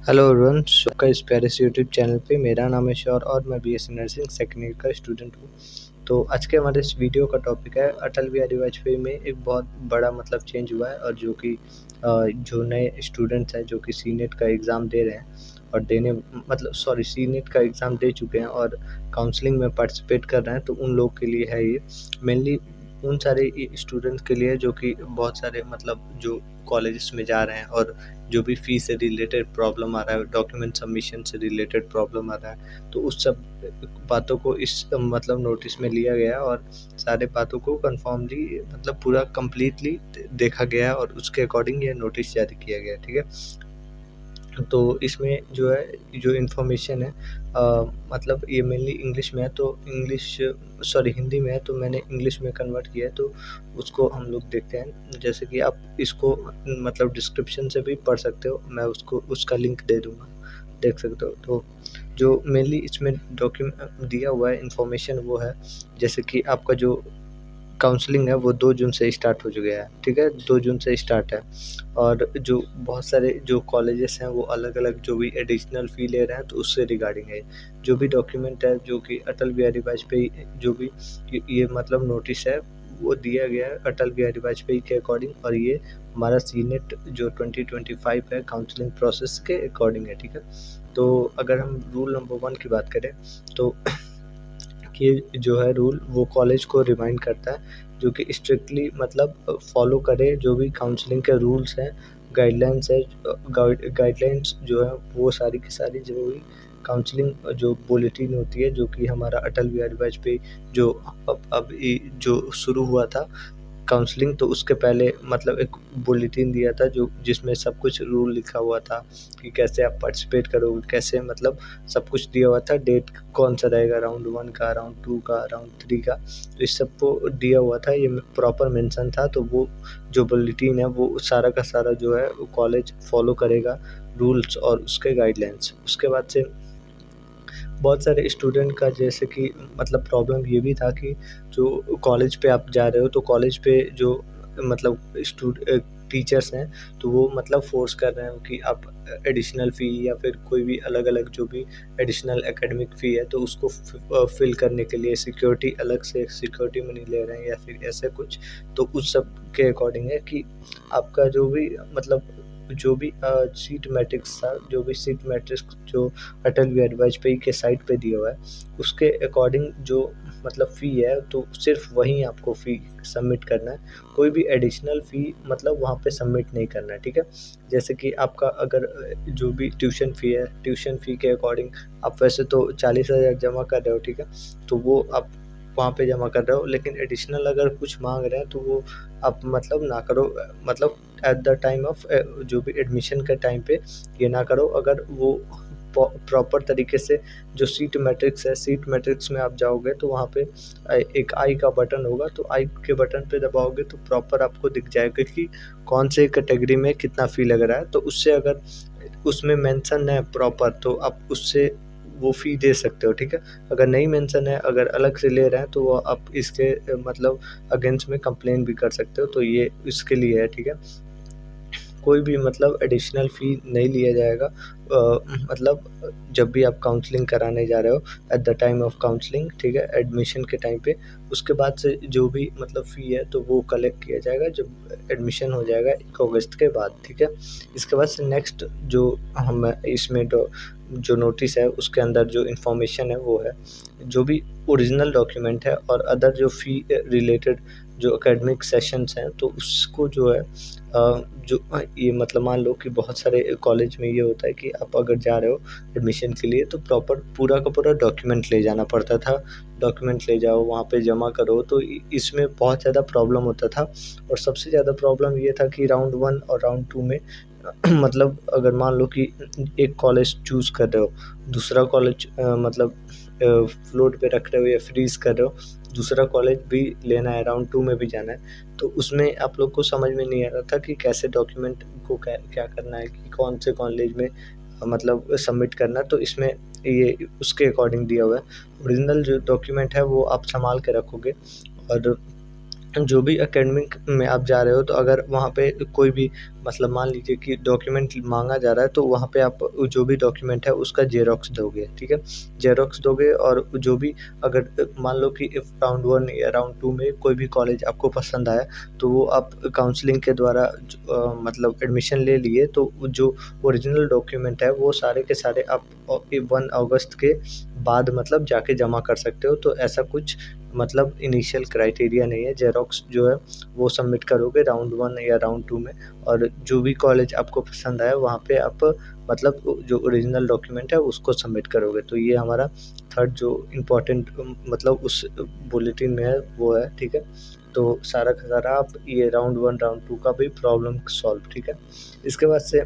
Hello everyone, आपका इस प्यारे से यूट्यूब चैनल पे मेरा नाम है शौर और मैं बीएससी नर्सिंग सेकंड ईयर का स्टूडेंट हूँ। तो आज के हमारे इस वीडियो का टॉपिक है अटल बिहारी वाजपेयी में एक बहुत बड़ा चेंज हुआ है और जो कि जो नए स्टूडेंट्स हैं जो कि सी नेट का एग्ज़ाम दे रहे हैं और सी नेट का एग्ज़ाम दे चुके हैं और काउंसलिंग में पार्टिसिपेट कर रहे हैं, तो उन लोग के लिए है ये। मेनली उन सारे स्टूडेंट्स के लिए जो कि बहुत सारे जो कॉलेजेस में जा रहे हैं और जो भी फ़ी से रिलेटेड प्रॉब्लम आ रहा है, डॉक्यूमेंट सबमिशन से रिलेटेड प्रॉब्लम आ रहा है, तो उस सब बातों को इस नोटिस में लिया गया और सारे बातों को कन्फर्मली पूरा कंप्लीटली देखा गया और उसके अकॉर्डिंग ये नोटिस जारी किया गया, ठीक है। तो इसमें जो है जो इन्फॉर्मेशन है ये मेनली इंग्लिश में है, तो हिंदी में है, तो मैंने इंग्लिश में कन्वर्ट किया है, तो उसको हम लोग देखते हैं। जैसे कि आप इसको डिस्क्रिप्शन से भी पढ़ सकते हो, मैं उसको उसका लिंक दे दूँगा, देख सकते हो। तो जो मेनली इसमें दिया हुआ है इन्फॉर्मेशन वो है, जैसे कि आपका जो काउंसलिंग है वो 2 जून से स्टार्ट हो चुका है, ठीक है? 2 जून से स्टार्ट है और जो बहुत सारे जो कॉलेजेस हैं वो अलग-अलग जो भी एडिशनल फ़ी ले रहे हैं, तो उससे रिगार्डिंग है। जो भी डॉक्यूमेंट है जो कि अटल बिहारी वाजपेयी जो भी ये नोटिस है वो दिया गया है अटल बिहारी वाजपेयी के अकॉर्डिंग और ये हमारा सीनेट जो 2025 है काउंसलिंग प्रोसेस के अकॉर्डिंग है, ठीक है? तो अगर हम रूल नंबर 1 की बात करें तो कि जो है रूल वो कॉलेज को रिमाइंड करता है जो कि स्ट्रिक्टली फॉलो करे जो भी काउंसलिंग के रूल्स हैं, गाइडलाइंस है, गाइडलाइंस जो है वो सारी की सारी जो भी काउंसलिंग जो बुलेटिन होती है जो कि हमारा अटल बिहारी वाजपेयी जो जो शुरू हुआ था काउंसलिंग, तो उसके पहले एक बुलेटिन दिया था जो जिसमें सब कुछ रूल लिखा हुआ था कि कैसे आप पार्टिसिपेट करोगे, कैसे सब कुछ दिया हुआ था, डेट कौन-सा रहेगा, राउंड 1 का, राउंड 2 का, राउंड 3 का, तो इस सबको दिया हुआ था, ये प्रॉपर मेंशन था। तो वो जो बुलेटिन है वो सारा का सारा जो है कॉलेज फॉलो करेगा रूल्स और उसके गाइडलाइंस। उसके बाद से बहुत सारे स्टूडेंट का जैसे कि प्रॉब्लम ये भी था कि जो कॉलेज पे आप जा रहे हो, तो कॉलेज पे जो टीचर्स हैं, तो वो फ़ोर्स कर रहे हैं कि आप एडिशनल फ़ी या फिर कोई भी अलग-अलग जो भी एडिशनल एकेडमिक फ़ी है, तो उसको फ़िल करने के लिए सिक्योरिटी अलग से सिक्योरिटी मनी ले रहे हैं या फिर ऐसा कुछ। तो उस सब के अकॉर्डिंग है कि आपका जो भी सीट मैट्रिक्स था, जो भी सीट मैट्रिक्स जो अटल बिहारी वाजपेयी के साइट पे दिया हुआ है, उसके अकॉर्डिंग जो फ़ी है, तो सिर्फ़ वहीं आपको फ़ी सबमिट करना है। कोई भी एडिशनल फ़ी वहाँ पे सबमिट नहीं करना है, ठीक है? जैसे कि आपका अगर जो भी ट्यूशन फ़ी है, ट्यूशन फ़ी के अकॉर्डिंग आप वैसे तो 40,000 जमा कर रहे हो, ठीक है? तो वो आप वहाँ पे जमा कर रहे हो, लेकिन एडिशनल अगर कुछ माँग रहे हैं, तो वो आप ना करो, एट द टाइम ऑफ जो भी एडमिशन के टाइम पे ये ना करो। अगर वो प्रॉपर तरीके से जो सीट मैट्रिक्स है, सीट मैट्रिक्स में आप जाओगे तो वहाँ पे एक आई का बटन होगा, तो आई के बटन पे दबाओगे तो प्रॉपर आपको दिख जाएगा कि कौन से कैटेगरी में कितना फ़ी लग रहा है। तो उससे अगर उसमें मेंशन है प्रॉपर, तो आप उससे वो फ़ी दे सकते हो, ठीक है? अगर नहीं मेंशन है, अगर अलग से ले रहे हैं, तो वो आप इसके अगेंस्ट में कंप्लेन भी कर सकते हो, तो ये इसके लिए है, ठीक है? कोई भी एडिशनल फ़ी नहीं लिया जाएगा जब भी आप काउंसलिंग कराने जा रहे हो, at the time of counselling, ठीक है? एडमिशन के टाइम पे। उसके बाद से जो भी फ़ी है, तो वो कलेक्ट किया जाएगा जब एडमिशन हो जाएगा 1 अगस्त के बाद, ठीक है? इसके बाद से नेक्स्ट जो हम इसमें जो नोटिस है उसके अंदर जो इन्फॉर्मेशन है वो है, जो भी ओरिजिनल डॉक्यूमेंट है और अदर जो फ़ी रिलेटेड जो एकेडमिक सेशंस हैं, तो उसको जो है ये मान लो कि बहुत सारे कॉलेज में ये होता है कि आप अगर जा रहे हो एडमिशन के लिए, तो प्रॉपर पूरा का पूरा डॉक्यूमेंट ले जाना पड़ता था। डॉक्यूमेंट ले जाओ, वहाँ पे जमा करो, तो इसमें बहुत ज़्यादा प्रॉब्लम होता था और सबसे ज़्यादा प्रॉब्लम ये था कि राउंड 1 और राउंड 2 में अगर मान लो कि एक कॉलेज चूज़ कर रहे हो, दूसरा कॉलेज फ्लोट पे रख रहे हो या फ्रीज़ कर रहे हो, दूसरा कॉलेज भी लेना है, राउंड 2 में भी जाना है, तो उसमें आप लोग को समझ में नहीं आ रहा था कि कैसे डॉक्यूमेंट को क्या करना है, कि कौन से कॉलेज में सबमिट करना है, तो इसमें ये उसके अकॉर्डिंग दिया हुआ है। ओरिजिनल जो डॉक्यूमेंट है वो आप सँभाल के रखोगे और जो भी एकेडमिक में आप जा रहे हो, तो अगर वहाँ पे कोई भी मतलब मान लीजिए कि डॉक्यूमेंट माँगा जा रहा है, तो वहाँ पे आप जो भी डॉक्यूमेंट है उसका ज़ेरॉक्स दोगे, ठीक है? ज़ेरॉक्स दोगे और जो भी अगर मान लो कि इफ राउंड 1 या राउंड 2 में कोई भी कॉलेज आपको पसंद आया, तो वो आप काउंसलिंग के द्वारा मतलब एडमिशन ले लिए, तो जो ओरिजिनल डॉक्यूमेंट है वो सारे के सारे आप 1 अगस्त के बाद मतलब जाके जमा कर सकते हो। तो ऐसा कुछ मतलब इनिशियल क्राइटेरिया नहीं है, ज़ेरॉक्स जो है वो सबमिट करोगे राउंड 1 या राउंड 2 में, और जो भी कॉलेज आपको पसंद आया वहाँ पे आप मतलब जो ओरिजिनल डॉक्यूमेंट है उसको सबमिट करोगे। तो ये हमारा थर्ड जो इम्पोर्टेंट मतलब उस बुलेटिन में है वो है, ठीक है? तो सारा का सारा आप ये राउंड 1 राउंड 2 का भी प्रॉब्लम सॉल्व, ठीक है? इसके बाद से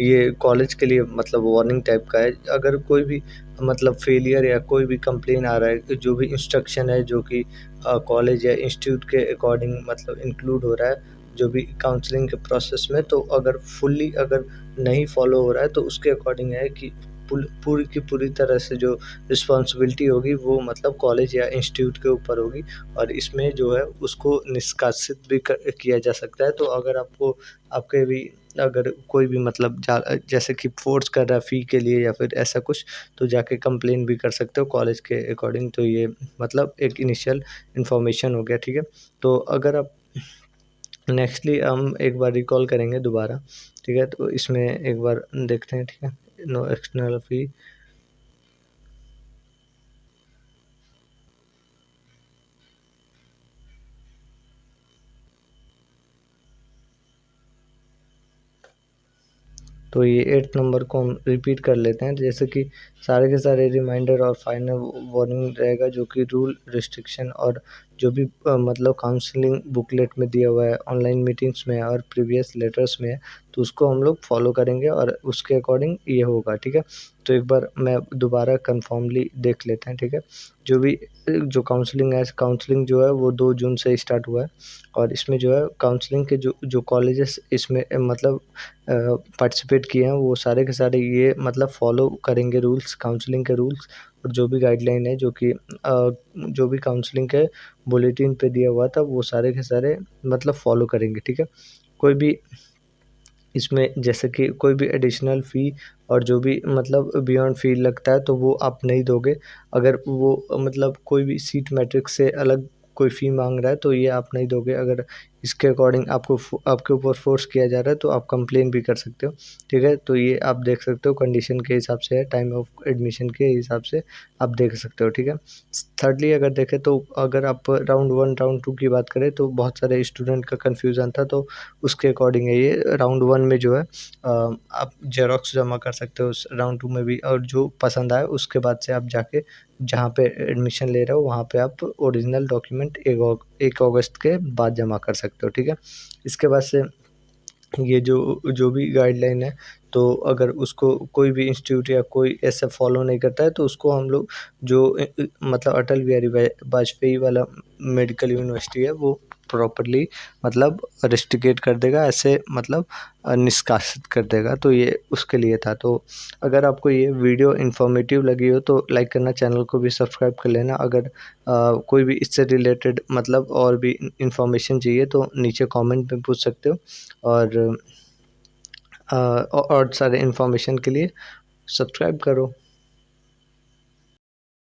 ये कॉलेज के लिए मतलब वार्निंग टाइप का है। अगर कोई भी मतलब फेलियर या कोई भी कंप्लेन आ रहा है, कि जो भी इंस्ट्रक्शन है जो कि कॉलेज या इंस्टीट्यूट के अकॉर्डिंग मतलब इंक्लूड हो रहा है, जो भी काउंसलिंग के प्रोसेस में, तो अगर फुल्ली अगर नहीं फॉलो हो रहा है, तो उसके अकॉर्डिंग है कि पूरी की पूरी तरह से जो रिस्पॉन्सिबिलिटी होगी वो मतलब कॉलेज या इंस्टीट्यूट के ऊपर होगी, और इसमें जो है उसको निष्कासित भी किया जा सकता है। तो अगर आपको आपके भी अगर कोई भी मतलब जैसे कि फ़ोर्स कर रहा है फ़ी के लिए या फिर ऐसा कुछ, तो जाके कंप्लेन भी कर सकते हो कॉलेज के अकॉर्डिंग। तो ये मतलब एक इनिशियल इन्फॉर्मेशन हो गया, ठीक है? तो अगर आप नेक्स्टली हम एक बार रिकॉल करेंगे दोबारा, ठीक है? तो इसमें एक बार देखते हैं, ठीक है? नो एक्सटर्नल फ़ी। तो ये 8th नंबर को हम रिपीट कर लेते हैं, जैसे कि सारे के सारे रिमाइंडर और फाइनल वार्निंग रहेगा, जो कि रूल रिस्ट्रिक्शन और जो भी मतलब काउंसलिंग बुकलेट में दिया हुआ है, ऑनलाइन मीटिंग्स में और प्रीवियस लेटर्स में है, तो उसको हम लोग फॉलो करेंगे और उसके अकॉर्डिंग ये होगा, ठीक है? तो एक बार मैं दोबारा कन्फर्मली देख लेते हैं, ठीक है? जो भी जो काउंसलिंग है, काउंसलिंग जो है वो 2 जून से स्टार्ट हुआ है, और इसमें जो है काउंसलिंग के जो जो कॉलेजेस इसमें मतलब पार्टिसिपेट किए हैं, वो सारे के सारे ये मतलब फ़ॉलो करेंगे रूल्स, काउंसलिंग के रूल्स, और जो भी गाइडलाइन है जो कि जो भी काउंसलिंग के बुलेटिन पे दिया हुआ था, वो सारे के सारे मतलब फ़ॉलो करेंगे, ठीक है? कोई भी इसमें जैसे कि कोई भी एडिशनल फ़ी और जो भी मतलब बियॉन्ड फ़ी लगता है, तो वो आप नहीं दोगे। अगर वो मतलब कोई भी सीट मैट्रिक्स से अलग कोई फ़ी माँग रहा है, तो ये आप नहीं दोगे। अगर इसके अकॉर्डिंग आपके ऊपर फ़ोर्स किया जा रहा है, तो आप कंप्लेन भी कर सकते हो, ठीक है? तो ये आप देख सकते हो कंडीशन के हिसाब से है, टाइम ऑफ एडमिशन के हिसाब से आप देख सकते हो, ठीक है? थिर्डली अगर देखें, तो अगर आप राउंड 1 राउंड 2 की बात करें, तो बहुत सारे स्टूडेंट का कन्फ्यूज़न था, तो उसके अकॉर्डिंग है ये। राउंड 1 में जो है आप ज़ेरॉक्स जमा कर सकते हो, उस राउंड 2 में भी, और जो पसंद आए उसके बाद से आप जाके जहाँ पे एडमिशन ले रहे हो वहाँ पे आप ओरिजिनल डॉक्यूमेंट 1 अगस्त के बाद जमा कर सकते हो, ठीक है? इसके बाद से ये जो जो भी गाइडलाइन है, तो अगर उसको कोई भी इंस्टीट्यूट या कोई ऐसा फॉलो नहीं करता है, तो उसको हम लोग जो मतलब अटल बिहारी वाजपेयी वाला मेडिकल यूनिवर्सिटी है, वो प्रॉपर्ली मतलब रेस्ट्रिकेट कर देगा, ऐसे मतलब निष्कासित कर देगा। तो ये उसके लिए था। तो अगर आपको ये वीडियो इन्फॉर्मेटिव लगी हो, तो लाइक करना, चैनल को भी सब्सक्राइब कर लेना। अगर कोई भी इससे रिलेटेड मतलब और भी इन्फॉर्मेशन चाहिए, तो नीचे कमेंट में पूछ सकते हो, और और सारे इन्फॉर्मेशन के लिए सब्सक्राइब करो।